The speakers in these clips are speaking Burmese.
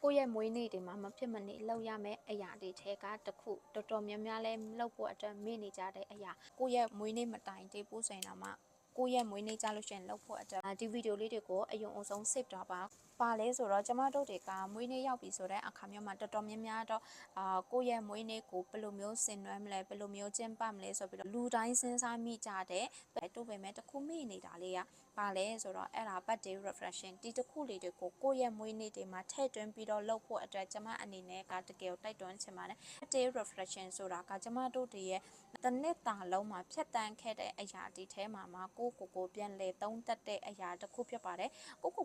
ကိုယ့်ရဲ့မွေးနေ့တွေမှာမဖြစ်မနေလောက်ရမယ်အရာတွေထဲကတစ်ခုတော်တော်များများလဲလောက်ဖို့အတွက်မေ့နေကြတဲ့အရာကိုယ့်ရဲ့မွေးနေ့မတိုင်တေးပို့ဆိုင်တာမှကိုယ့်ရဲ့မွေးနေ့ကြလို့ရှိရင်လောက်ဖို့အတွက်ဒီဗီဒီယိုလေးတွေကိုအယုံအောင်ဆုံး save ထားပါလဲဆိုတော့ကျမတို့တွေကမွေးနေ့ရောက်ပြီဆိုတဲ့အခါမျိုးမှာတော်တော်များများတော့ကိုယ့်ရဲ့မွေးနေ့ကိုဘယ်လိုမျိုးဆင်နွှဲမလဲဘယ်လိုမျိုးကျင်းပမလဲဆိုပြီးတော့လူတိုင်းစဉ်းစားမိကြတဲ့တို့ပေမဲ့တခုမေ့နေတာလေးကပါလဲဆိုတော့အဲ့ဒါ birthday reflection ဒီတစ်ခုလေးတွေကိုကိုယ့်ရဲ့မွေးနေ့တွေမှာထည့်သွင်းပြီးတော့လုပ်ဖို့အတွက်ကျမအနေနဲ့ကတကယ်တိုက်တွန်းချင်ပါတယ် birthday reflection ဆိုတာကကျမတို့တွေရဲ့တစ်နှစ်တာလုံးမှာဖြတ်တန်းခဲ့တဲ့အရာဒီထဲမှာကိုပြန်လဲသုံးသပ်တဲ့အရာတစ်ခုဖြစ်ပါတယ်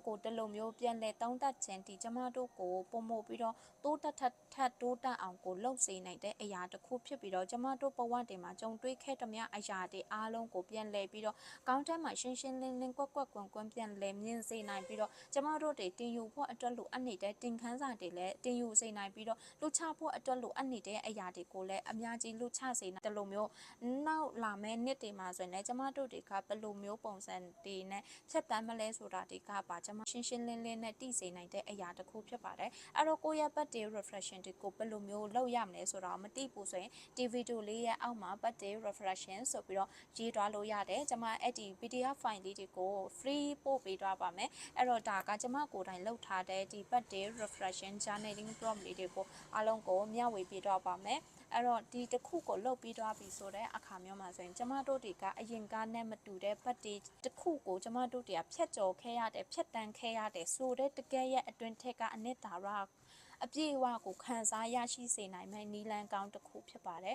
ကိုတလုံးမျိုးပြန်လဲသုံးသပ်ခြင်းဒီကျမတို့ကိုပုံမို့ပြီးတော့တိုးတက်ထပ်တိုးတက်အောင်ကိုလှုပ်စေနိုင်တဲ့အရာတစ်ခုဖြစ်ပြီးတော့ကျမတို့ဘဝတွေမှာကြုံတွေ့ခဲ့သမျှအရာတွေအားလုံးကိုပြန်လဲပြီးတော့ကောင်းတဲ့မှာရှင်းရှင်းလင်းလင်းကွက်ကွန်ပြန်လဲမြင်စေနိုင်ပြီးတော့ကျမတို့တွေတင်ယူဖို့အတွက်လိုအပ်နေတဲ့တင်ခန်းစာတွေလည်းတင်ယူစေနိုင်ပြီးတော့လှုပ်ချဖို့အတွက်လိုအပ်နေတဲ့အရာတွေကိုလည်းအများကြီးလှုပ်ချစေနိုင်တယ်လို့မျိုးနောက်လာမယ့်နှစ်တွေမှာဆိုရင်လည်းကျမတို့တွေကဘယ်လိုမျိုးပုံစံတွေနဲ့ဖြတ်တန်းမလဲဆိုတာတွေကပါကျမရှင်းရှင်းလင်းလင်းနဲ့သိစေနိုင်တဲ့အရာတစ်ခုဖြစ်ပါတယ်အဲ့တော့ကိုယ့်ရဲ့ birthday reflection တွေကိုဘယ်လိုမျိုးလုပ်ရမလဲဆိုတော့မသိဘူးဆိုရင်ဒီဗီဒီယိုလေးရဲ့အောက်မှာ birthday reflection ဆိုပြီးတော့ရေးသွားလို့ရတယ်ကျမအဲ့ဒီ PDF file လေးတွေကို free ပို့ပေးသွားပါမယ်အဲ့တော့ဒါကကျမကိုယ်တိုင်လုပ်ထားတဲ့ဒီ birthday reflection journaling prompt လေးတွေကိုအားလုံးကိုမျှဝေပေးသွားပါမယ်အဲ့တော့ဒီတစ်ခုကိုလုပ်ပြီးသွားပြီဆိုတဲ့အခါမျိုးမှာဆိုရင်ကျမတို့တွေကအရင်ကနဲ့မတူတဲ့ birthday တစ်ခုကိုကျမတို့တွေကဖြတ်ကျော်ခဲ့ရတယ်ဖြတ်တန်းခဲ့ရတယ်ဆိုတဲ့တကယ်ရဲ့အတွင်းထက်ကအနှစ်သာရအပြည့်အဝကိုခံစားရရှိစေနိုင်မယ့်နည်းလမ်းကောင်းတစ်ခုဖြစ်ပါတယ်